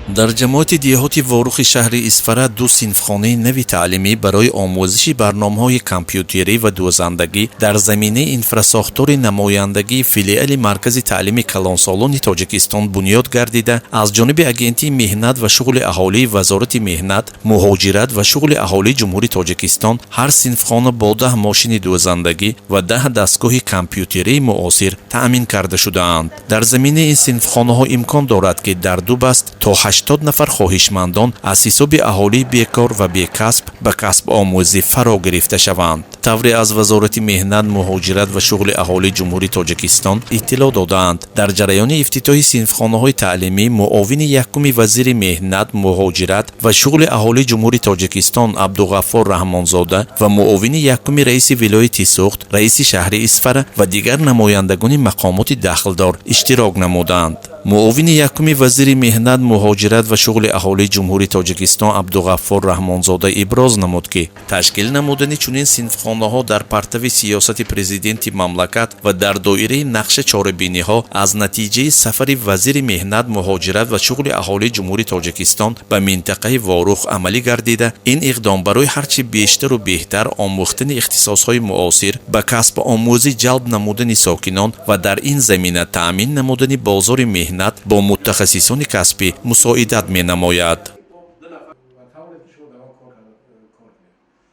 дар ҷамоати деҳоти ворухи шаҳри Исфара ду синфхонаи нави таълимӣ барои омӯзиши барномаҳои компютерӣ ва дӯзандагӣ дар заминаи инфрасохтори намояндагии филиали маркази таълими калонсолони Тоҷикистон бунёд гардида, аз ҷониби агентии меҳнат ва шуғли аҳолии Вазорати меҳнат, муҳоҷират ва шуғли аҳолии Ҷумҳурии Тоҷикистон ҳар синфхона бо 10 мошини дӯзандагӣ ва 10 дастгоҳи компютерии муосир таъмин карда шудаанд. Дар заминаи ин синфхонаҳо имкон дорад ки дар ду баст то 80 нафар хоҳишмандон аз ҳисоби аҳолии бекор ва бекасб ба касбомӯзӣ фаро гирифта шаванд. тавре аз Вазорати меҳнат, муҳоҷират ва шуғли аҳолии Ҷумҳурии Тоҷикистон иттилоъ доданд. Дар ҷараёни ифтитоҳи синфхонаҳои таълимӣ муовини якуми вазири меҳнат, муҳоҷират ва шуғли аҳолии Ҷумҳурии Тоҷикистон Абдуғаффор Раҳмонзода ва муовини якуми раиси вилояти Суғд, раиси шаҳри Исфара ва дигар намояндагони мақомоти дахлдор иштирок намуданд. муовини якуми вазири меҳнат, муҳоҷират ва шуғли аҳолии Ҷумҳурии Тоҷикистон Абдуғаффор Раҳмонзода иброз намуд ки ташкил намудани чунин синфхонаҳо дар партави сиёсати президенти мамлакат ва дар доираи нақша чорабиниҳо аз натиҷаи сафари вазири меҳнат, муҳоҷират ва шуғли аҳолии Ҷумҳурии Тоҷикистон ба минтақаи Ворух амалӣ гардида, ин иқдом барои ҳарчи бештару беҳтар омӯхтани ихтисосҳои муосир, ба касбомӯзӣ ҷалб намудани сокинон ва дар ин замина таъмин намудани бозори меҳнат бо мутахассисони касбӣ мусоидат менамояд.